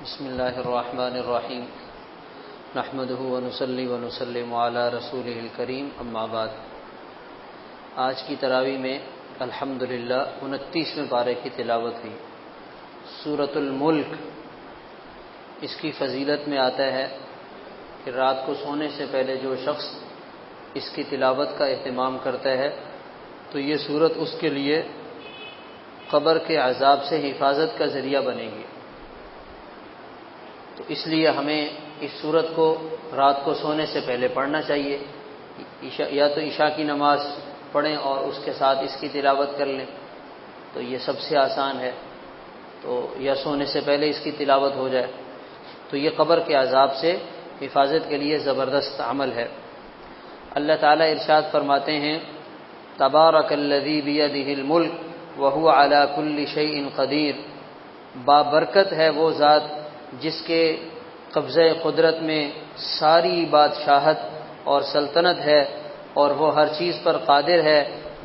بسم اللہ الرحمن الرحیم نحمدہ ونصلی ونسلم علی رسولہ الکریم اما بعد۔ آج کی تراویح میں الحمدللہ 29ویں پارے کی تلاوت ہوئی۔ سورۃ الملک، اس کی فضیلت میں آتا ہے کہ رات کو سونے سے پہلے جو شخص اس کی تلاوت کا اہتمام کرتا ہے تو یہ سورت اس کے لیے قبر کے عذاب سے حفاظت کا ذریعہ بنے گی۔ تو اس لیے ہمیں اس سورت کو رات کو سونے سے پہلے پڑھنا چاہیے، یا تو عشاء کی نماز پڑھیں اور اس کے ساتھ اس کی تلاوت کر لیں تو یہ سب سے آسان ہے، تو یا سونے سے پہلے اس کی تلاوت ہو جائے تو یہ قبر کے عذاب سے حفاظت کے لیے زبردست عمل ہے۔ اللہ تعالیٰ ارشاد فرماتے ہیں، تبارک الذی بیدہ الملک وہو علی کل شیء قدیر، بابرکت ہے وہ ذات جس کے قبضہ قدرت میں ساری بادشاہت اور سلطنت ہے، اور وہ ہر چیز پر قادر ہے،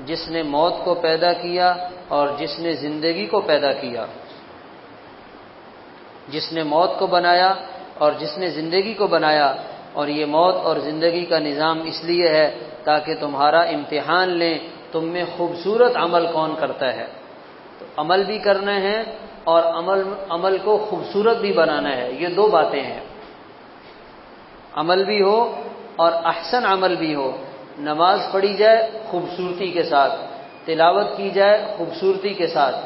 جس نے موت کو پیدا کیا اور جس نے زندگی کو پیدا کیا، جس نے موت کو بنایا اور جس نے زندگی کو بنایا، اور یہ موت اور زندگی کا نظام اس لیے ہے تاکہ تمہارا امتحان لیں تم میں خوبصورت عمل کون کرتا ہے۔ تو عمل بھی کرنا ہے اور عمل کو خوبصورت بھی بنانا ہے، یہ دو باتیں ہیں، عمل بھی ہو اور احسن عمل بھی ہو۔ نماز پڑھی جائے خوبصورتی کے ساتھ، تلاوت کی جائے خوبصورتی کے ساتھ،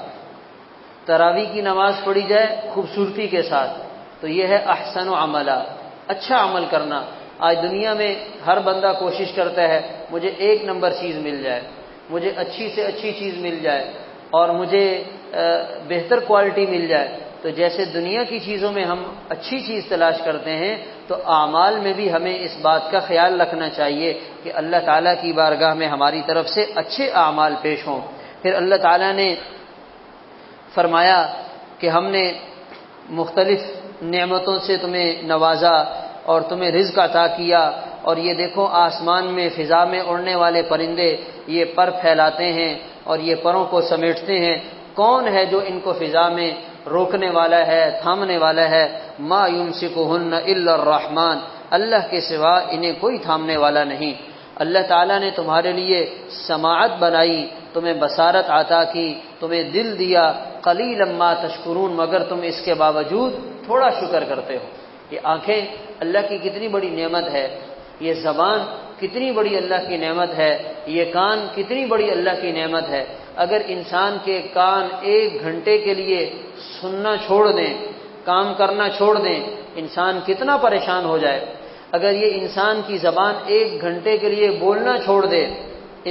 تراویح کی نماز پڑھی جائے خوبصورتی کے ساتھ، تو یہ ہے احسن و عملہ، اچھا عمل کرنا۔ آج دنیا میں ہر بندہ کوشش کرتا ہے مجھے 1 نمبر چیز مل جائے، مجھے اچھی سے اچھی چیز مل جائے اور مجھے بہتر کوالٹی مل جائے۔ تو جیسے دنیا کی چیزوں میں ہم اچھی چیز تلاش کرتے ہیں تو اعمال میں بھی ہمیں اس بات کا خیال رکھنا چاہیے کہ اللہ تعالیٰ کی بارگاہ میں ہماری طرف سے اچھے اعمال پیش ہوں۔ پھر اللہ تعالیٰ نے فرمایا کہ ہم نے مختلف نعمتوں سے تمہیں نوازا اور تمہیں رزق عطا کیا، اور یہ دیکھو آسمان میں فضا میں اڑنے والے پرندے یہ پر پھیلاتے ہیں اور یہ پروں کو سمیٹتے ہیں، کون ہے جو ان کو فضا میں روکنے والا ہے، تھامنے والا ہے؟ ما یمسکہن الا الرحمن، اللہ کے سوا انہیں کوئی تھامنے والا نہیں۔ اللہ تعالیٰ نے تمہارے لیے سماعت بنائی، تمہیں بصارت عطا کی، تمہیں دل دیا، قلیلا ما تشکرون، مگر تم اس کے باوجود تھوڑا شکر کرتے ہو۔ یہ آنکھیں اللہ کی کتنی بڑی نعمت ہے، یہ زبان کتنی بڑی اللہ کی نعمت ہے، یہ کان کتنی بڑی اللہ کی نعمت ہے۔ اگر انسان کے کان 1 گھنٹے کے لیے سننا چھوڑ دیں، کام کرنا چھوڑ دیں، انسان کتنا پریشان ہو جائے۔ اگر یہ انسان کی زبان 1 گھنٹے کے لیے بولنا چھوڑ دے،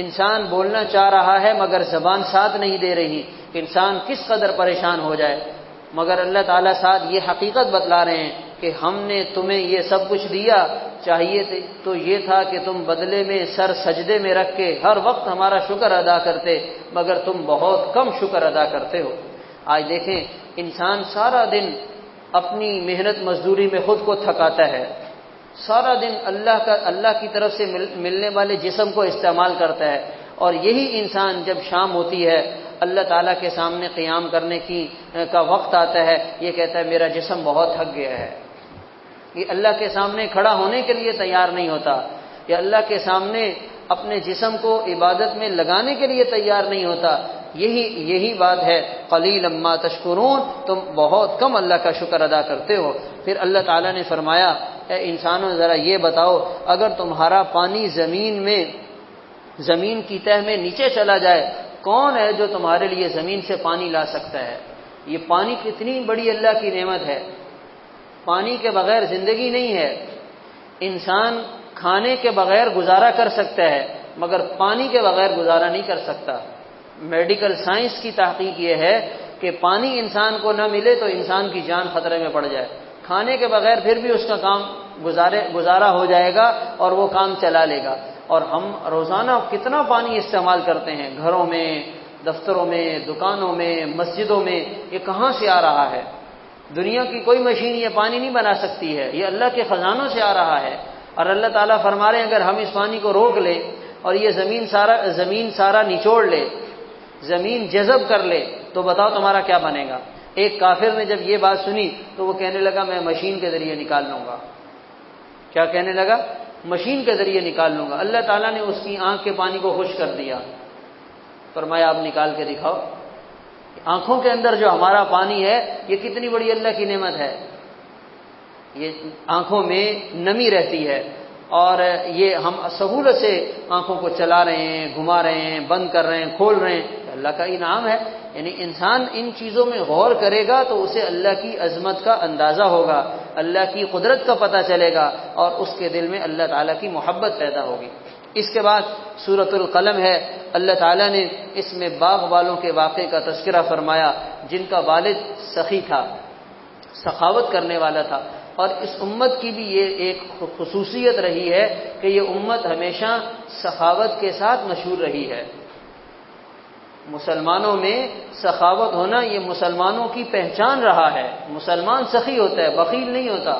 انسان بولنا چاہ رہا ہے مگر زبان ساتھ نہیں دے رہی، انسان کس قدر پریشان ہو جائے۔ مگر اللہ تعالیٰ ساتھ یہ حقیقت بتلا رہے ہیں کہ ہم نے تمہیں یہ سب کچھ دیا، چاہیے تو یہ تھا کہ تم بدلے میں سر سجدے میں رکھ کے ہر وقت ہمارا شکر ادا کرتے، مگر تم بہت کم شکر ادا کرتے ہو۔ آج دیکھیں انسان سارا دن اپنی محنت مزدوری میں خود کو تھکاتا ہے، سارا دن اللہ کی طرف سے ملنے والے جسم کو استعمال کرتا ہے، اور یہی انسان جب شام ہوتی ہے اللہ تعالیٰ کے سامنے قیام کرنے کا وقت آتا ہے، یہ کہتا ہے میرا جسم بہت تھک گیا ہے۔ یہ اللہ کے سامنے کھڑا ہونے کے لیے تیار نہیں ہوتا، یا اللہ کے سامنے اپنے جسم کو عبادت میں لگانے کے لیے تیار نہیں ہوتا۔ یہی بات ہے، قلیلا ما تشکرون، تم بہت کم اللہ کا شکر ادا کرتے ہو۔ پھر اللہ تعالیٰ نے فرمایا، اے انسانوں ذرا یہ بتاؤ، اگر تمہارا پانی زمین کی تہ میں نیچے چلا جائے، کون ہے جو تمہارے لیے زمین سے پانی لا سکتا ہے؟ یہ پانی کتنی بڑی اللہ کی نعمت ہے، پانی کے بغیر زندگی نہیں ہے۔ انسان کھانے کے بغیر گزارا کر سکتا ہے مگر پانی کے بغیر گزارا نہیں کر سکتا۔ میڈیکل سائنس کی تحقیق یہ ہے کہ پانی انسان کو نہ ملے تو انسان کی جان خطرے میں پڑ جائے، کھانے کے بغیر پھر بھی اس کا کام گزارا ہو جائے گا اور وہ کام چلا لے گا۔ اور ہم روزانہ کتنا پانی استعمال کرتے ہیں، گھروں میں، دفتروں میں، دکانوں میں، مسجدوں میں، یہ کہاں سے آ رہا ہے؟ دنیا کی کوئی مشین یہ پانی نہیں بنا سکتی ہے، یہ اللہ کے خزانوں سے آ رہا ہے۔ اور اللہ تعالیٰ فرما رہے ہیں اگر ہم اس پانی کو روک لیں اور یہ زمین سارا نچوڑ لے، زمین جذب کر لے، تو بتاؤ تمہارا کیا بنے گا؟ ایک کافر نے جب یہ بات سنی تو وہ کہنے لگا میں مشین کے ذریعے نکال لوں گا. کیا کہنے لگا؟ مشین کے ذریعے نکال لوں گا. اللہ تعالیٰ نے اس کی آنکھ کے پانی کو خشک کر دیا. فرمایا آپ نکال کے دکھاؤ. آنکھوں کے اندر جو ہمارا پانی ہے یہ کتنی بڑی اللہ کی نعمت ہے. یہ آنکھوں میں نمی رہتی ہے اور یہ ہم سہولت سے آنکھوں کو چلا رہے ہیں، گھما رہے ہیں، بند کر رہے ہیں، کھول رہے ہیں. اللہ کا انعام ہے. یعنی انسان ان چیزوں میں غور کرے گا تو اسے اللہ کی عظمت کا اندازہ ہوگا، اللہ کی قدرت کا پتہ چلے گا اور اس کے دل میں اللہ تعالیٰ کی محبت پیدا ہوگی. اس کے بعد سورۃ القلم ہے. اللہ تعالیٰ نے اس میں باغ والوں کے واقعے کا تذکرہ فرمایا جن کا والد سخی تھا، سخاوت کرنے والا تھا. اور اس امت کی بھی یہ ایک خصوصیت رہی ہے کہ یہ امت ہمیشہ سخاوت کے ساتھ مشہور رہی ہے. مسلمانوں میں سخاوت ہونا یہ مسلمانوں کی پہچان رہا ہے. مسلمان سخی ہوتا ہے، بخیل نہیں ہوتا.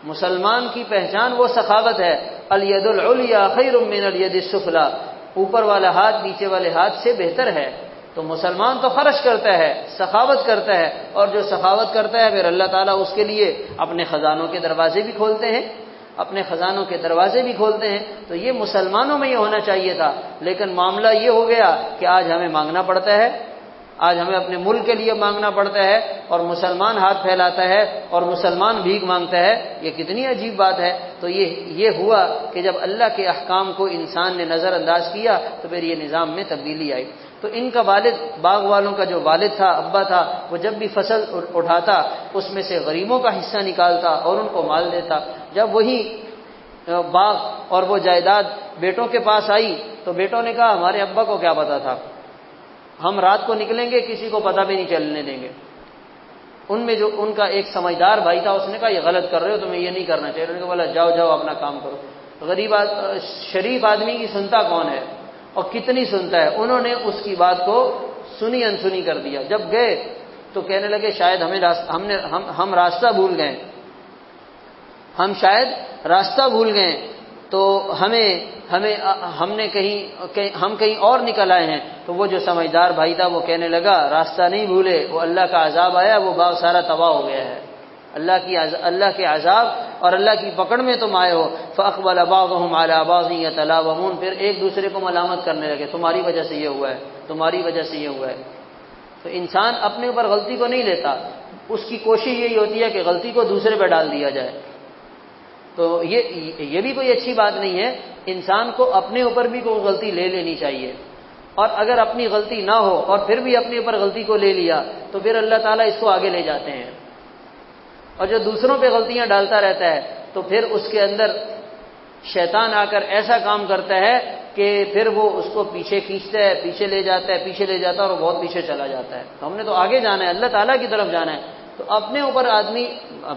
مسلمان کی پہچان وہ سخاوت ہے. الید العلیٰ خیر من الید السفلی، اوپر والا ہاتھ نیچے والے ہاتھ سے بہتر ہے. تو مسلمان تو خرچ کرتا ہے، سخاوت کرتا ہے، اور جو سخاوت کرتا ہے پھر اللہ تعالیٰ اس کے لیے اپنے خزانوں کے دروازے بھی کھولتے ہیں، اپنے خزانوں کے دروازے بھی کھولتے ہیں. تو یہ مسلمانوں میں یہ ہونا چاہیے تھا. لیکن معاملہ یہ ہو گیا کہ آج ہمیں مانگنا پڑتا ہے، آج ہمیں اپنے ملک کے لیے مانگنا پڑتا ہے اور مسلمان ہاتھ پھیلاتا ہے اور مسلمان بھیک مانگتا ہے. یہ کتنی عجیب بات ہے. تو یہ ہوا کہ جب اللہ کے احکام کو انسان نے نظر انداز کیا تو پھر یہ نظام میں تبدیلی آئی. تو ان کا والد، باغ والوں کا جو والد تھا، ابا تھا، وہ جب بھی فصل اٹھاتا اس میں سے غریبوں کا حصہ نکالتا اور ان کو مال دیتا. جب وہی باغ اور وہ جائیداد بیٹوں کے پاس آئی تو بیٹوں نے کہا ہمارے ابا کو کیا پتا تھا، ہم رات کو نکلیں گے کسی کو پتہ بھی نہیں چلنے دیں گے. ان میں جو ان کا ایک سمجھدار بھائی تھا اس نے کہا یہ غلط کر رہے ہو، تمہیں یہ نہیں کرنا چاہیے. انہوں نے بولا جاؤ جاؤ اپنا کام کرو. غریب شریف آدمی کی سنتا کون ہے اور کتنی سنتا ہے. انہوں نے اس کی بات کو سنی انسنی کر دیا. جب گئے تو کہنے لگے شاید ہم راستہ بھول گئے، ہم شاید راستہ بھول گئے تو ہم نے کہیں اور نکل آئے ہیں. تو وہ جو سمجھدار بھائی تھا وہ کہنے لگا راستہ نہیں بھولے، وہ اللہ کا عذاب آیا، وہ باغ سارا تباہ ہو گیا ہے. اللہ کے عذاب اور اللہ کی پکڑ میں تم آئے ہو. فاقبل بعضهم على بعض يتلاومون، پھر ایک دوسرے کو ملامت کرنے لگے، تمہاری وجہ سے یہ ہوا ہے، تمہاری وجہ سے یہ ہوا ہے. تو انسان اپنے اوپر غلطی کو نہیں لیتا، اس کی کوشش یہی ہوتی ہے کہ غلطی کو دوسرے پہ ڈال دیا جائے. تو یہ بھی کوئی اچھی بات نہیں ہے. انسان کو اپنے اوپر بھی کوئی غلطی لے لینی چاہیے، اور اگر اپنی غلطی نہ ہو اور پھر بھی اپنے اوپر غلطی کو لے لیا تو پھر اللہ تعالیٰ اس کو آگے لے جاتے ہیں. اور جو دوسروں پہ غلطیاں ڈالتا رہتا ہے تو پھر اس کے اندر شیطان آ کر ایسا کام کرتا ہے کہ پھر وہ اس کو پیچھے کھینچتا ہے، پیچھے لے جاتا ہے اور وہ بہت پیچھے چلا جاتا ہے. تو ہم نے تو آگے جانا ہے، اللہ تعالیٰ کی طرف جانا ہے. تو اپنے اوپر آدمی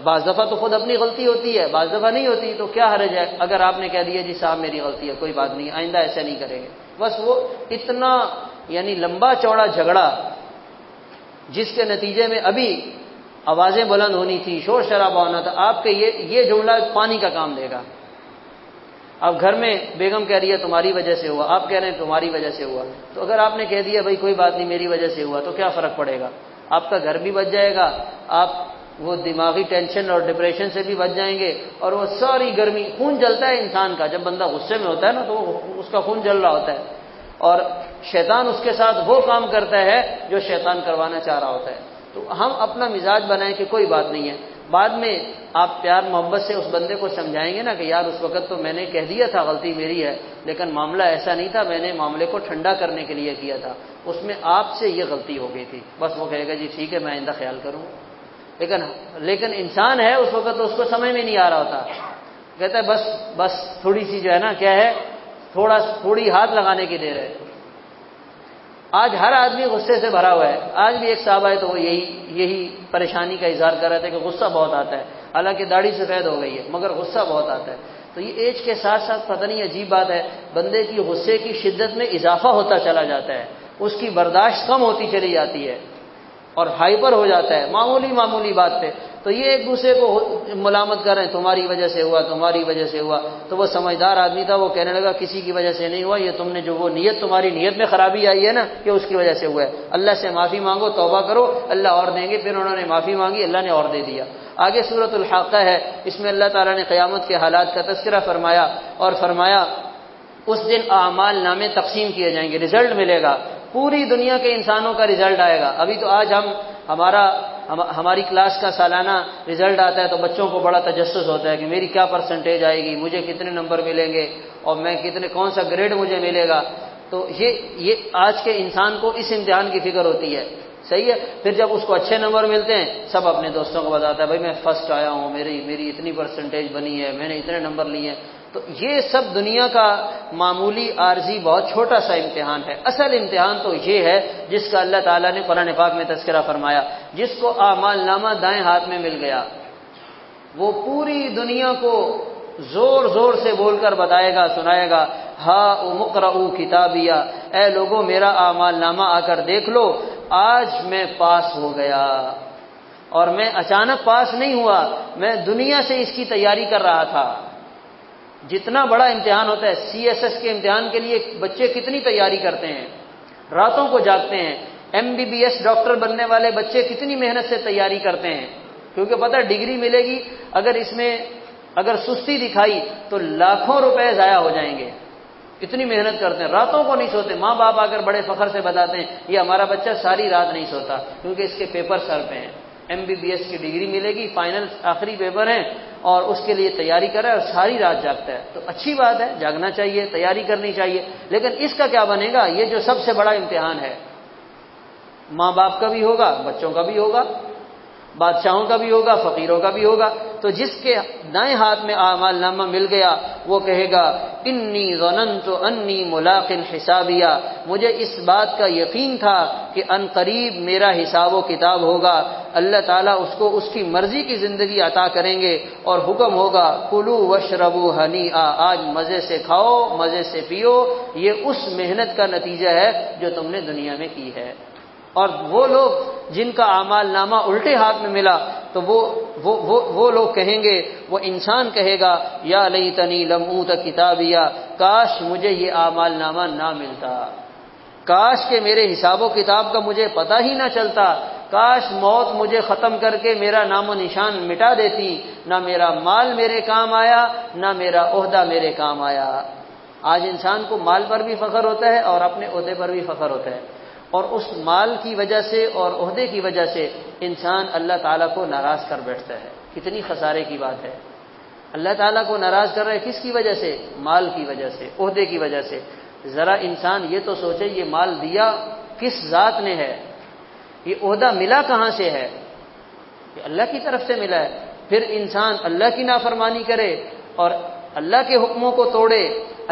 بعض دفعہ تو خود اپنی غلطی ہوتی ہے، بعض دفعہ نہیں ہوتی. تو کیا حرج ہے اگر آپ نے کہہ دیا جی صاحب میری غلطی ہے، کوئی بات نہیں، آئندہ ایسا نہیں کریں گے. بس وہ اتنا یعنی لمبا چوڑا جھگڑا جس کے نتیجے میں ابھی آوازیں بلند ہونی تھی، شور شرابہ ہونا تھا، آپ کے یہ جملہ پانی کا کام دے گا. اب گھر میں بیگم کہہ رہی ہے تمہاری وجہ سے ہوا، آپ کہہ رہے ہیں تمہاری وجہ سے ہوا. تو اگر آپ نے کہہ دیا بھائی کوئی بات نہیں میری وجہ سے ہوا تو کیا فرق پڑے گا؟ آپ کا گھر بھی بچ جائے گا، آپ وہ دماغی ٹینشن اور ڈپریشن سے بھی بچ جائیں گے، اور وہ ساری گرمی، خون جلتا ہے انسان کا جب بندہ غصے میں ہوتا ہے نا تو اس کا خون جل رہا ہوتا ہے، اور شیطان اس کے ساتھ وہ کام کرتا ہے جو شیطان کروانا چاہ رہا ہوتا ہے. تو ہم اپنا مزاج بنائیں کہ کوئی بات نہیں ہے. بعد میں آپ پیار محبت سے اس بندے کو سمجھائیں گے نا کہ یار اس وقت تو میں نے کہہ دیا تھا غلطی میری ہے، لیکن معاملہ ایسا نہیں تھا، میں نے معاملے کو ٹھنڈا کرنے کے لیے کیا تھا، اس میں آپ سے یہ غلطی ہو گئی تھی. بس وہ کہے گا جی ٹھیک ہے میں آئندہ خیال کروں. لیکن انسان ہے اس وقت تو اس کو سمجھ میں نہیں آ رہا ہوتا، کہتا ہے بس تھوڑی سی جو ہے نا کیا ہے تھوڑی ہاتھ لگانے کی دیر ہے. آج ہر آدمی غصے سے بھرا ہوا ہے. آج بھی ایک صاحب آئے تو وہ یہی پریشانی کا اظہار کر رہے تھے کہ غصہ بہت آتا ہے، حالانکہ داڑھی سفید ہو گئی ہے مگر غصہ بہت آتا ہے. تو یہ ایج کے ساتھ ساتھ پتہ نہیں عجیب بات ہے، بندے کی غصے کی شدت میں اضافہ ہوتا چلا جاتا ہے، اس کی برداشت کم ہوتی چلی جاتی ہے. اور ہائپر ہو جاتا ہے معمولی بات پہ، تو یہ ایک دوسرے کو ملامت کر رہے ہیں، تمہاری وجہ سے ہوا، تمہاری وجہ سے ہوا۔ تو وہ سمجھدار آدمی تھا، وہ کہنے لگا کسی کی وجہ سے نہیں ہوا، یہ تم نے جو وہ نیت، تمہاری نیت میں خرابی آئی ہے نا، یہ اس کی وجہ سے ہوا ہے، اللہ سے معافی مانگو، توبہ کرو، اللہ اور دیں گے۔ پھر انہوں نے معافی مانگی، اللہ نے اور دے دیا۔ آگے سورۃ الحاقہ ہے، اس میں اللہ تعالیٰ نے قیامت کے حالات کا تذکرہ فرمایا اور فرمایا اس دن اعمال نامے تقسیم کیے جائیں گے، رزلٹ ملے گا، پوری دنیا کے انسانوں کا رزلٹ آئے گا۔ ابھی تو آج ہماری کلاس کا سالانہ رزلٹ آتا ہے تو بچوں کو بڑا تجسس ہوتا ہے کہ میری کیا پرسنٹیج آئے گی، مجھے کتنے نمبر ملیں گے اور میں کون سا گریڈ مجھے ملے گا۔ تو یہ آج کے انسان کو اس امتحان کی فکر ہوتی ہے، صحیح ہے۔ پھر جب اس کو اچھے نمبر ملتے ہیں سب اپنے دوستوں کو بتاتا ہے، بھائی میں فرسٹ آیا ہوں، میری اتنی پرسنٹیج بنی ہے، میں نے اتنے نمبر لیے ہیں۔ تو یہ سب دنیا کا معمولی عارضی بہت چھوٹا سا امتحان ہے۔ اصل امتحان تو یہ ہے جس کا اللہ تعالیٰ نے قرآن پاک میں تذکرہ فرمایا، جس کو اعمال نامہ دائیں ہاتھ میں مل گیا وہ پوری دنیا کو زور زور سے بول کر بتائے گا، سنائے گا، ہا مقرؤ کتابیہ، اے لوگوں میرا اعمال نامہ آ کر دیکھ لو، آج میں پاس ہو گیا۔ اور میں اچانک پاس نہیں ہوا، میں دنیا سے اس کی تیاری کر رہا تھا۔ جتنا بڑا امتحان ہوتا ہے، CSS کے امتحان کے لیے بچے کتنی تیاری کرتے ہیں، راتوں کو جاگتے ہیں۔ MBBS ڈاکٹر بننے والے بچے کتنی محنت سے تیاری کرتے ہیں، کیونکہ پتہ ڈگری ملے گی، اگر سستی دکھائی تو لاکھوں روپے ضائع ہو جائیں گے، اتنی محنت کرتے ہیں، راتوں کو نہیں سوتے۔ ماں باپ آ کر بڑے فخر سے بتاتے ہیں یہ ہمارا بچہ ساری رات نہیں سوتا کیونکہ اس کے پیپر سر پہ ہیں، MBBS کی ڈگری ملے گی، فائنل آخری پیپر ہیں اور اس کے لیے تیاری کر رہا ہے اور ساری رات جاگتا ہے۔ تو اچھی بات ہے، جاگنا چاہیے، تیاری کرنی چاہیے، لیکن اس کا کیا بنے گا؟ یہ جو سب سے بڑا امتحان ہے، ماں باپ کا بھی ہوگا، بچوں کا بھی ہوگا، بادشاہوں کا بھی ہوگا، فقیروں کا بھی ہوگا۔ تو جس کے دائیں ہاتھ میں اعمال نامہ مل گیا وہ کہے گا انی ظننت انی ملاق حسابیہ، مجھے اس بات کا یقین تھا کہ ان قریب میرا حساب و کتاب ہوگا، اللہ تعالیٰ اس کو اس کی مرضی کی زندگی عطا کریں گے اور حکم ہوگا کلوا واشربوا ہنیئا، آج مزے سے کھاؤ، مزے سے پیو، یہ اس محنت کا نتیجہ ہے جو تم نے دنیا میں کی ہے۔ اور وہ لوگ جن کا اعمال نامہ الٹے ہاتھ میں ملا تو وہ لوگ کہیں گے، وہ انسان کہے گا یا لیتنی لم اوت کتابیہ، کاش مجھے یہ اعمال نامہ نہ ملتا، کاش کہ میرے حساب و کتاب کا مجھے پتہ ہی نہ چلتا، کاش موت مجھے ختم کر کے میرا نام و نشان مٹا دیتی، نہ میرا مال میرے کام آیا، نہ میرا عہدہ میرے کام آیا۔ آج انسان کو مال پر بھی فخر ہوتا ہے اور اپنے عہدے پر بھی فخر ہوتا ہے، اور اس مال کی وجہ سے اور عہدے کی وجہ سے انسان اللہ تعالیٰ کو ناراض کر بیٹھتا ہے۔ کتنی خسارے کی بات ہے، اللہ تعالیٰ کو ناراض کر رہا ہے، کس کی وجہ سے؟ مال کی وجہ سے، عہدے کی وجہ سے۔ ذرا انسان یہ تو سوچے یہ مال دیا کس ذات نے ہے، یہ عہدہ ملا کہاں سے ہے؟ یہ اللہ کی طرف سے ملا ہے۔ پھر انسان اللہ کی نافرمانی کرے اور اللہ کے حکموں کو توڑے،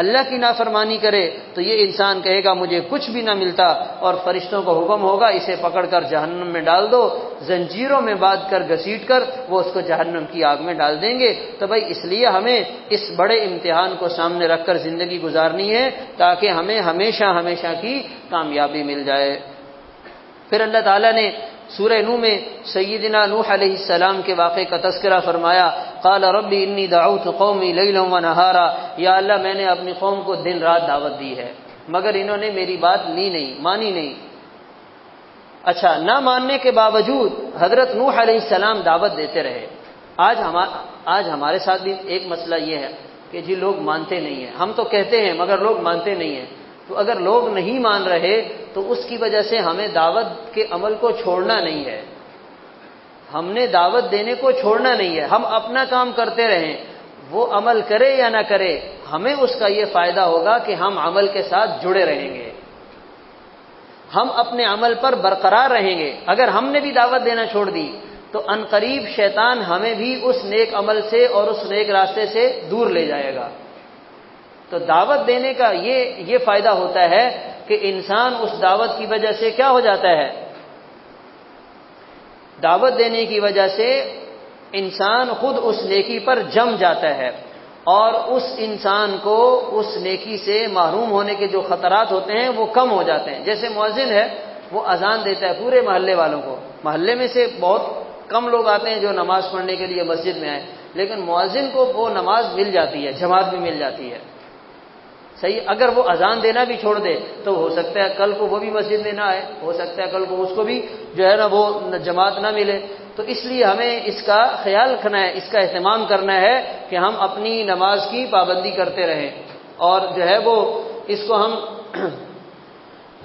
اللہ کی نافرمانی کرے تو یہ انسان کہے گا مجھے کچھ بھی نہ ملتا، اور فرشتوں کو حکم ہوگا اسے پکڑ کر جہنم میں ڈال دو، زنجیروں میں باندھ کر گھسیٹ کر وہ اس کو جہنم کی آگ میں ڈال دیں گے۔ تو بھائی اس لیے ہمیں اس بڑے امتحان کو سامنے رکھ کر زندگی گزارنی ہے تاکہ ہمیں ہمیشہ ہمیشہ کی کامیابی مل جائے۔ پھر اللہ تعالیٰ نے سورہ نوح میں سیدنا نوح علیہ السلام کے واقعے کا تذکرہ فرمایا، قال رب انی دعوت قومی لیلا ونہارا، یا اللہ میں نے اپنی قوم کو دن رات دعوت دی ہے مگر انہوں نے میری بات لی نہیں، مانی نہیں۔ اچھا، نہ ماننے کے باوجود حضرت نوح علیہ السلام دعوت دیتے رہے۔ آج ہمارے ساتھ بھی ایک مسئلہ یہ ہے کہ جی لوگ مانتے نہیں ہیں، ہم تو کہتے ہیں مگر لوگ مانتے نہیں ہیں۔ تو اگر لوگ نہیں مان رہے تو اس کی وجہ سے ہمیں دعوت کے عمل کو چھوڑنا نہیں ہے، ہم نے دعوت دینے کو چھوڑنا نہیں ہے، ہم اپنا کام کرتے رہیں، وہ عمل کرے یا نہ کرے ہمیں اس کا یہ فائدہ ہوگا کہ ہم عمل کے ساتھ جڑے رہیں گے، ہم اپنے عمل پر برقرار رہیں گے۔ اگر ہم نے بھی دعوت دینا چھوڑ دی تو ان قریب شیطان ہمیں بھی اس نیک عمل سے اور اس نیک راستے سے دور لے جائے گا۔ تو دعوت دینے کا یہ فائدہ ہوتا ہے کہ انسان اس دعوت کی وجہ سے کیا ہو جاتا ہے، دعوت دینے کی وجہ سے انسان خود اس نیکی پر جم جاتا ہے اور اس انسان کو اس نیکی سے محروم ہونے کے جو خطرات ہوتے ہیں وہ کم ہو جاتے ہیں۔ جیسے مؤذن ہے، وہ اذان دیتا ہے پورے محلے والوں کو، محلے میں سے بہت کم لوگ آتے ہیں جو نماز پڑھنے کے لیے مسجد میں آئے، لیکن مؤذن کو وہ نماز مل جاتی ہے، جماعت بھی مل جاتی ہے، صحیح۔ اگر وہ اذان دینا بھی چھوڑ دے تو ہو سکتا ہے کل کو وہ بھی مسجد میں نہ آئے، ہو سکتا ہے کل کو اس کو بھی جو ہے نا وہ جماعت نہ ملے۔ تو اس لیے ہمیں اس کا خیال رکھنا ہے، اس کا اہتمام کرنا ہے کہ ہم اپنی نماز کی پابندی کرتے رہیں، اور جو ہے وہ اس کو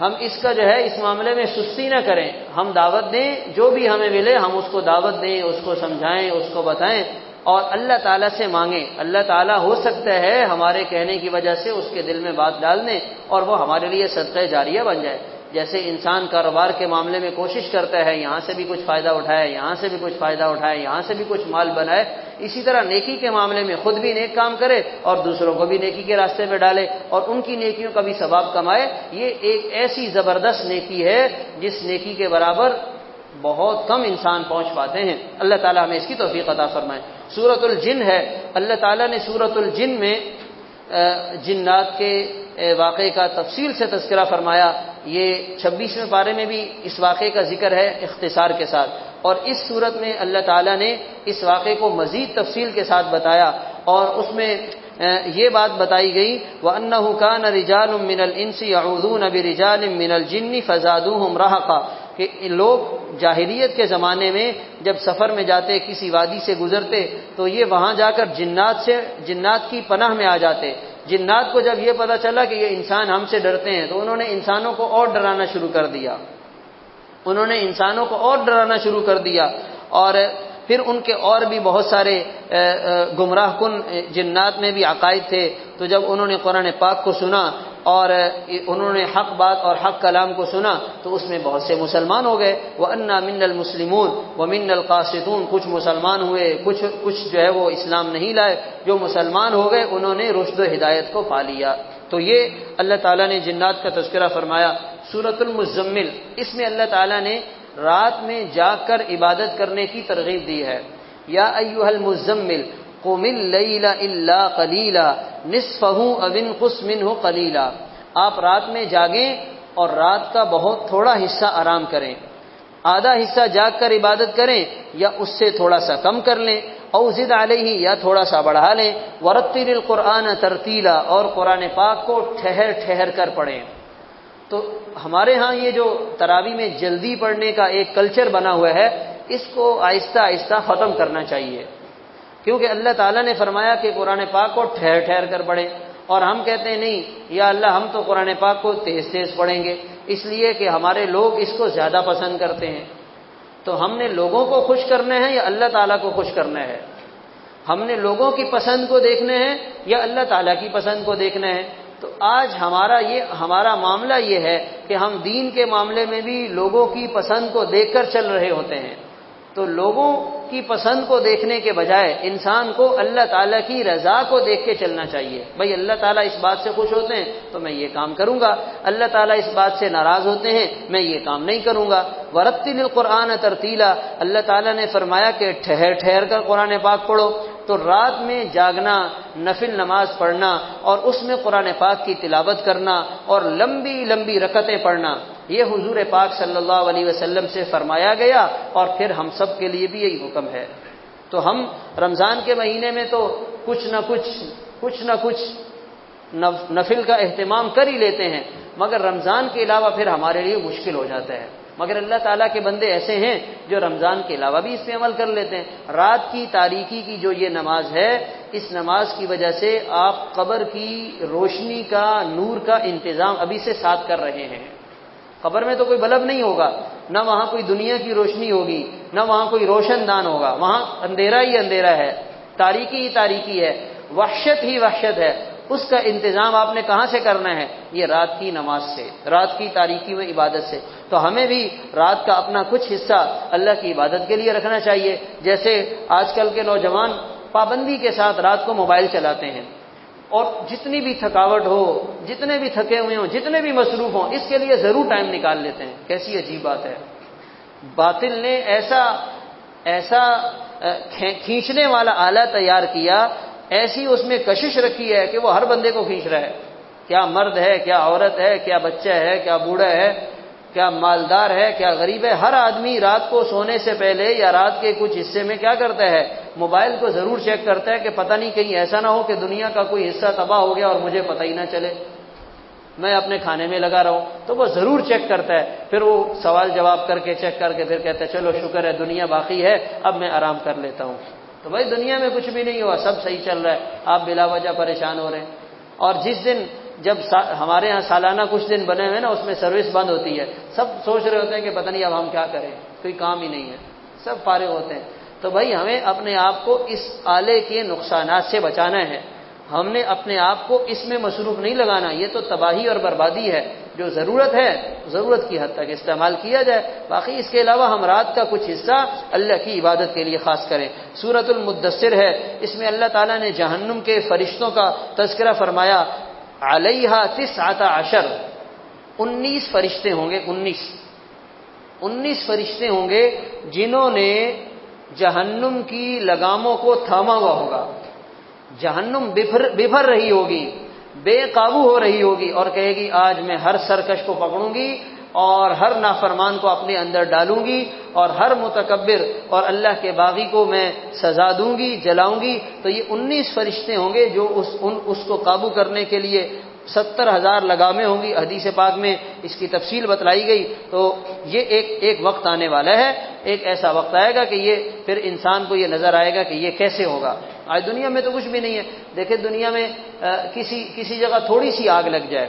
ہم اس کا جو ہے اس معاملے میں سستی نہ کریں، ہم دعوت دیں، جو بھی ہمیں ملے ہم اس کو دعوت دیں، اس کو سمجھائیں، اس کو بتائیں، اور اللہ تعالیٰ سے مانگیں۔ اللہ تعالیٰ ہو سکتا ہے ہمارے کہنے کی وجہ سے اس کے دل میں بات ڈال دیں اور وہ ہمارے لیے صدقہ جاریہ بن جائے۔ جیسے انسان کاروبار کے معاملے میں کوشش کرتا ہے یہاں سے بھی کچھ فائدہ اٹھائے، یہاں سے بھی کچھ فائدہ اٹھائے، یہاں سے بھی کچھ مال بنائے، اسی طرح نیکی کے معاملے میں خود بھی نیک کام کرے اور دوسروں کو بھی نیکی کے راستے پہ ڈالے اور ان کی نیکیوں کا بھی ثواب کمائے۔ یہ ایک ایسی زبردست نیکی ہے جس نیکی کے برابر بہت کم انسان پہنچ پاتے ہیں۔ اللہ تعالیٰ ہمیں اس کی توفیق عطا فرمائے۔ سورۃ الجن ہے، اللہ تعالیٰ نے سورۃ الجن میں جنات کے واقعے کا تفصیل سے تذکرہ فرمایا۔ یہ 26ویں پارے میں بھی اس واقعے کا ذکر ہے اختصار کے ساتھ، اور اس صورت میں اللہ تعالیٰ نے اس واقعے کو مزید تفصیل کے ساتھ بتایا، اور اس میں یہ بات بتائی گئی وَأَنَّهُ كَانَ رِجَالٌ مِّنَ الْإِنسِ يَعُوذُونَ بِرِجَالٍ مِّنَ الْجِنِّ فَزَادُوهُمْ رَهَقًا، کہ لوگ جاہلیت کے زمانے میں جب سفر میں جاتے، کسی وادی سے گزرتے، تو یہ وہاں جا کر جنات کی پناہ میں آ جاتے۔ جنات کو جب یہ پتہ چلا کہ یہ انسان ہم سے ڈرتے ہیں تو انہوں نے انسانوں کو اور ڈرانا شروع کر دیا، اور پھر ان کے اور بھی بہت سارے گمراہ کن جنات میں بھی عقائد تھے۔ تو جب انہوں نے قرآن پاک کو سنا اور انہوں نے حق بات اور حق کلام کو سنا تو اس میں بہت سے مسلمان ہو گئے۔ وَأَنَّا مِنَّا الْمُسْلِمُونَ وَمِنَّا الْقَاسِطُونَ، کچھ مسلمان ہوئے، کچھ جو ہے وہ اسلام نہیں لائے۔ جو مسلمان ہو گئے انہوں نے رشد و ہدایت کو پا لیا۔ تو یہ اللہ تعالیٰ نے جنات کا تذکرہ فرمایا۔ سورۃ المزمل، اس میں اللہ تعالیٰ نے رات میں جاگ کر عبادت کرنے کی ترغیب دی ہے۔ یا ایھا المزمل قم اللیل الا قلیلا نصفہ او انقص منہ قلیلا، آپ رات میں جاگیں اور رات کا بہت تھوڑا حصہ آرام کریں، آدھا حصہ جاگ کر عبادت کریں یا اس سے تھوڑا سا کم کر لیں، او زد علیہ، یا تھوڑا سا بڑھا لیں، ورتل القرآن ترتیلا، اور قرآن پاک کو ٹھہر ٹھہر کر پڑھیں۔ تو ہمارے ہاں یہ جو تراویح میں جلدی پڑھنے کا ایک کلچر بنا ہوا ہے، اس کو آہستہ آہستہ ختم کرنا چاہیے، کیونکہ اللہ تعالیٰ نے فرمایا کہ قرآن پاک کو ٹھہر ٹھہر کر پڑھیں، اور ہم کہتے ہیں نہیں یا اللہ ہم تو قرآن پاک کو تیز تیز پڑھیں گے، اس لیے کہ ہمارے لوگ اس کو زیادہ پسند کرتے ہیں۔ تو ہم نے لوگوں کو خوش کرنا ہے یا اللہ تعالیٰ کو خوش کرنا ہے؟ ہم نے لوگوں کی پسند کو دیکھنا ہے یا اللہ تعالیٰ کی پسند کو دیکھنا ہے؟ تو آج ہمارا معاملہ یہ ہے کہ ہم دین کے معاملے میں بھی لوگوں کی پسند کو دیکھ کر چل رہے ہوتے ہیں۔ تو لوگوں کی پسند کو دیکھنے کے بجائے انسان کو اللہ تعالیٰ کی رضا کو دیکھ کے چلنا چاہیے۔ بھئی اللہ تعالیٰ اس بات سے خوش ہوتے ہیں تو میں یہ کام کروں گا، اللہ تعالیٰ اس بات سے ناراض ہوتے ہیں میں یہ کام نہیں کروں گا۔ ورتل القرآن ترتیلا، اللہ تعالیٰ نے فرمایا کہ ٹھہر ٹھہر کر قرآن پاک پڑھو۔ تو رات میں جاگنا، نفل نماز پڑھنا اور اس میں قرآن پاک کی تلاوت کرنا اور لمبی لمبی رکعتیں پڑھنا، یہ حضور پاک صلی اللہ علیہ وسلم سے فرمایا گیا، اور پھر ہم سب کے لیے بھی یہی حکم ہے۔ تو ہم رمضان کے مہینے میں تو کچھ نہ کچھ نفل کا اہتمام کر ہی لیتے ہیں، مگر رمضان کے علاوہ پھر ہمارے لیے مشکل ہو جاتا ہے۔ مگر اللہ تعالیٰ کے بندے ایسے ہیں جو رمضان کے علاوہ بھی اس پہ عمل کر لیتے ہیں۔ رات کی تاریکی کی جو یہ نماز ہے، اس نماز کی وجہ سے آپ قبر کی روشنی کا، نور کا انتظام ابھی سے ساتھ کر رہے ہیں۔ قبر میں تو کوئی بلب نہیں ہوگا، نہ وہاں کوئی دنیا کی روشنی ہوگی، نہ وہاں کوئی روشن دان ہوگا، وہاں اندھیرا ہی اندھیرا ہے، تاریکی ہی تاریکی ہے، وحشت ہی وحشت ہے۔ اس کا انتظام آپ نے کہاں سے کرنا ہے؟ یہ رات کی نماز سے، رات کی تاریکی میں عبادت سے۔ تو ہمیں بھی رات کا اپنا کچھ حصہ اللہ کی عبادت کے لیے رکھنا چاہیے۔ جیسے آج کل کے نوجوان پابندی کے ساتھ رات کو موبائل چلاتے ہیں، اور جتنی بھی تھکاوٹ ہو، جتنے بھی تھکے ہوئے ہوں، جتنے بھی مصروف ہوں، اس کے لیے ضرور ٹائم نکال لیتے ہیں۔ کیسی عجیب بات ہے! باطل نے ایسا کھینچنے والا آلہ تیار کیا، ایسی اس میں کشش رکھی ہے کہ وہ ہر بندے کو کھینچ رہا ہے، کیا مرد ہے، کیا عورت ہے، کیا بچہ ہے، کیا بوڑھا ہے، کیا مالدار ہے، کیا غریب ہے، ہر آدمی رات کو سونے سے پہلے یا رات کے کچھ حصے میں کیا کرتا ہے، موبائل کو ضرور چیک کرتا ہے کہ پتہ نہیں کہیں ایسا نہ ہو کہ دنیا کا کوئی حصہ تباہ ہو گیا اور مجھے پتہ ہی نہ چلے، میں اپنے کھانے میں لگا رہا ہوں۔ تو وہ ضرور چیک کرتا ہے، پھر وہ سوال جواب کر کے چیک کر کے پھر کہتا ہے چلو شکر ہے دنیا باقی ہے، اب میں آرام کر لیتا ہوں۔ تو بھائی دنیا میں کچھ بھی نہیں ہوا، سب صحیح چل رہا ہے، آپ بلا وجہ پریشان ہو رہے ہیں۔ اور جس دن جب ہمارے ہاں سالانہ کچھ دن بنے ہوئے نا، اس میں سروس بند ہوتی ہے، سب سوچ رہے ہوتے ہیں کہ پتہ نہیں اب ہم کیا کریں، کوئی کام ہی نہیں ہے، سب فارغ ہوتے ہیں۔ تو بھائی ہمیں اپنے آپ کو اس آلے کے نقصانات سے بچانا ہے، ہم نے اپنے آپ کو اس میں مصروف نہیں لگانا، یہ تو تباہی اور بربادی ہے۔ جو ضرورت ہے ضرورت کی حد تک استعمال کیا جائے، باقی اس کے علاوہ ہم رات کا کچھ حصہ اللہ کی عبادت کے لیے خاص کریں۔ سورۃ المدثر ہے، اس میں اللہ تعالیٰ نے جہنم کے فرشتوں کا تذکرہ فرمایا، علیہا 19 19 فرشتے ہوں گے، 19 فرشتے ہوں گے جنہوں نے جہنم کی لگاموں کو تھاما ہوا ہوگا۔ جہنم بفر رہی ہوگی، بے قابو ہو رہی ہوگی اور کہے گی آج میں ہر سرکش کو پکڑوں گی اور ہر نافرمان کو اپنے اندر ڈالوں گی اور ہر متکبر اور اللہ کے باغی کو میں سزا دوں گی، جلاؤں گی۔ تو یہ 19 فرشتے ہوں گے جو اس کو قابو کرنے کے لیے 70,000 لگامیں ہوں گی، حدیث پاک میں اس کی تفصیل بتلائی گئی۔ تو یہ ایک وقت آنے والا ہے، ایک ایسا وقت آئے گا کہ یہ پھر انسان کو یہ نظر آئے گا کہ یہ کیسے ہوگا۔ آج دنیا میں تو کچھ بھی نہیں ہے، دیکھیں دنیا میں کسی جگہ تھوڑی سی آگ لگ جائے،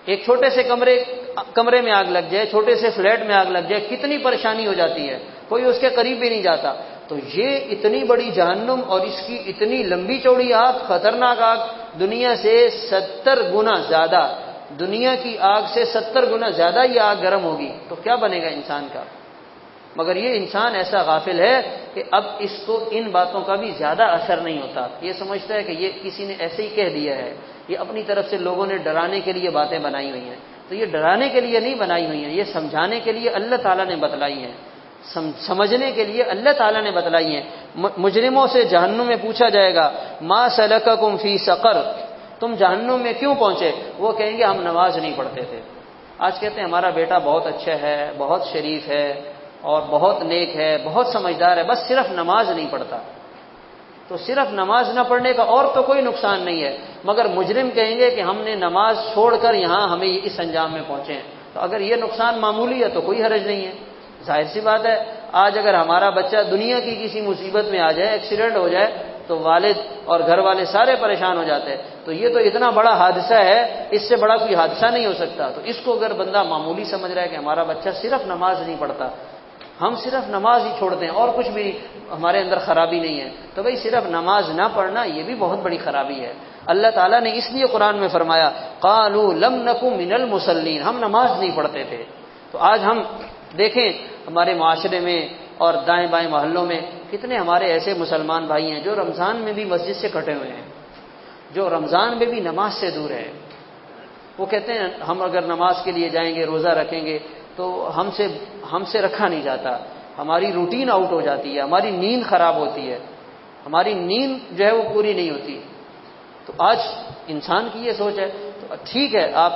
ایک چھوٹے سے کمرے میں آگ لگ جائے، چھوٹے سے فلیٹ میں آگ لگ جائے، کتنی پریشانی ہو جاتی ہے، کوئی اس کے قریب بھی نہیں جاتا۔ تو یہ اتنی بڑی جہنم اور اس کی اتنی لمبی چوڑی آگ، خطرناک آگ، دنیا سے 70 گنا زیادہ، دنیا کی آگ سے 70 گنا زیادہ یہ آگ گرم ہوگی، تو کیا بنے گا انسان کا؟ مگر یہ انسان ایسا غافل ہے کہ اب اس کو ان باتوں کا بھی زیادہ اثر نہیں ہوتا، یہ سمجھتا ہے کہ یہ کسی نے ایسے ہی کہہ دیا ہے، یہ اپنی طرف سے لوگوں نے ڈرانے کے لیے باتیں بنائی ہوئی ہیں۔ تو یہ ڈرانے کے لیے نہیں بنائی ہوئی ہیں، یہ سمجھانے کے لیے اللہ تعالیٰ نے بتلائی ہیں، سمجھنے کے لیے اللہ تعالیٰ نے بتلائی ہیں۔ مجرموں سے جہنم میں پوچھا جائے گا ما سلککم فی سقر، تم جہنم میں کیوں پہنچے؟ وہ کہیں گے ہم نماز نہیں پڑھتے تھے۔ آج کہتے ہیں ہمارا بیٹا بہت اچھا ہے، بہت شریف ہے اور بہت نیک ہے، بہت سمجھدار ہے، بس صرف نماز نہیں پڑھتا۔ تو صرف نماز نہ پڑھنے کا اور تو کوئی نقصان نہیں ہے، مگر مجرم کہیں گے کہ ہم نے نماز چھوڑ کر یہاں ہمیں اس انجام میں پہنچے ہیں۔ تو اگر یہ نقصان معمولی ہے تو کوئی حرج نہیں ہے۔ ظاہر سی بات ہے، آج اگر ہمارا بچہ دنیا کی کسی مصیبت میں آ جائے، ایکسیڈنٹ ہو جائے، تو والد اور گھر والے سارے پریشان ہو جاتے ہیں۔ تو یہ تو اتنا بڑا حادثہ ہے، اس سے بڑا کوئی حادثہ نہیں ہو سکتا۔ تو اس کو اگر بندہ معمولی سمجھ رہا ہے کہ ہمارا بچہ صرف نماز نہیں پڑھتا، ہم صرف نماز ہی چھوڑتے ہیں اور کچھ بھی ہمارے اندر خرابی نہیں ہے، تو بھئی صرف نماز نہ پڑھنا یہ بھی بہت بڑی خرابی ہے۔ اللہ تعالیٰ نے اس لیے قرآن میں فرمایا قالوا لم نک من المصلین، ہم نماز نہیں پڑھتے تھے۔ تو آج ہم دیکھیں ہمارے معاشرے میں اور دائیں بائیں محلوں میں کتنے ہمارے ایسے مسلمان بھائی ہیں جو رمضان میں بھی مسجد سے کٹے ہوئے ہیں، جو رمضان میں بھی نماز سے دور ہے۔ وہ کہتے ہیں ہم اگر نماز کے لیے جائیں گے، روزہ رکھیں گے تو ہم سے رکھا نہیں جاتا، ہماری روٹین آؤٹ ہو جاتی ہے، ہماری نیند خراب ہوتی ہے، ہماری نیند جو ہے وہ پوری نہیں ہوتی۔ تو آج انسان کی یہ سوچ ہے، تو ٹھیک ہے آپ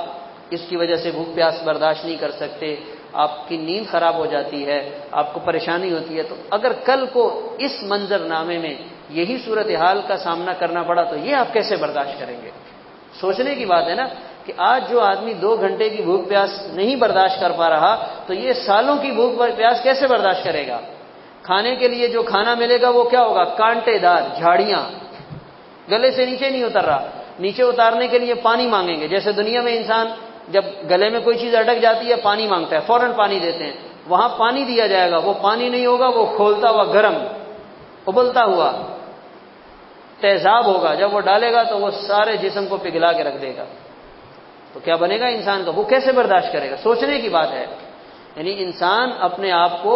اس کی وجہ سے بھوک پیاس برداشت نہیں کر سکتے، آپ کی نیند خراب ہو جاتی ہے، آپ کو پریشانی ہوتی ہے، تو اگر کل کو اس منظر نامے میں یہی صورتحال کا سامنا کرنا پڑا تو یہ آپ کیسے برداشت کریں گے؟ سوچنے کی بات ہے نا کہ آج جو آدمی 2 گھنٹے کی بھوک پیاس نہیں برداشت کر پا رہا تو یہ سالوں کی بھوک پیاس کیسے برداشت کرے گا؟ کھانے کے لیے جو کھانا ملے گا وہ کیا ہوگا؟ کانٹے دار جھاڑیاں، گلے سے نیچے نہیں اتر رہا، نیچے اتارنے کے لیے پانی مانگیں گے۔ جیسے دنیا میں انسان جب گلے میں کوئی چیز اٹک جاتی ہے پانی مانگتا ہے، فوراً پانی دیتے ہیں، وہاں پانی دیا جائے گا، وہ پانی نہیں ہوگا، وہ کھولتا ہوا گرم ابلتا ہوا تیزاب ہوگا، جب وہ ڈالے گا تو وہ سارے جسم کو پگھلا کے رکھ دے گا۔ تو کیا بنے گا انسان کا؟ وہ کیسے برداشت کرے گا؟ سوچنے کی بات ہے۔ یعنی انسان اپنے آپ کو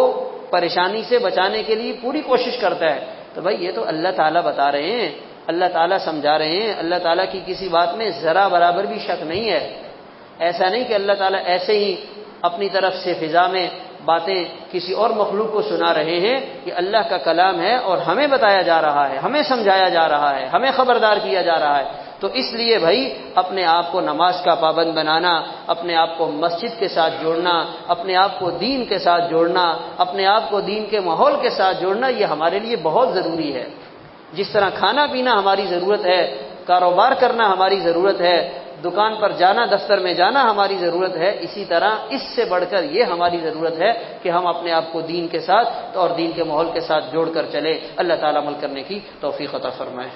پریشانی سے بچانے کے لیے پوری کوشش کرتا ہے۔ تو بھائی یہ تو اللہ تعالیٰ بتا رہے ہیں، اللہ تعالیٰ سمجھا رہے ہیں، اللہ تعالیٰ کی کسی بات میں ذرا برابر بھی شک نہیں ہے۔ ایسا نہیں کہ اللہ تعالیٰ ایسے ہی اپنی طرف سے فضا میں باتیں کسی اور مخلوق کو سنا رہے ہیں، یہ اللہ کا کلام ہے اور ہمیں بتایا جا رہا ہے، ہمیں سمجھایا جا رہا ہے، ہمیں خبردار کیا جا رہا ہے۔ تو اس لیے بھائی اپنے آپ کو نماز کا پابند بنانا، اپنے آپ کو مسجد کے ساتھ جوڑنا، اپنے آپ کو دین کے ساتھ جوڑنا، اپنے آپ کو دین کے ماحول کے ساتھ جوڑنا، یہ ہمارے لیے بہت ضروری ہے۔ جس طرح کھانا پینا ہماری ضرورت ہے، کاروبار کرنا ہماری ضرورت ہے، دکان پر جانا، دفتر میں جانا ہماری ضرورت ہے، اسی طرح اس سے بڑھ کر یہ ہماری ضرورت ہے کہ ہم اپنے آپ کو دین کے ساتھ اور دین کے ماحول کے ساتھ جوڑ کر چلے۔ اللہ تعالیٰ عمل کرنے کی توفیق عطا فرمائے۔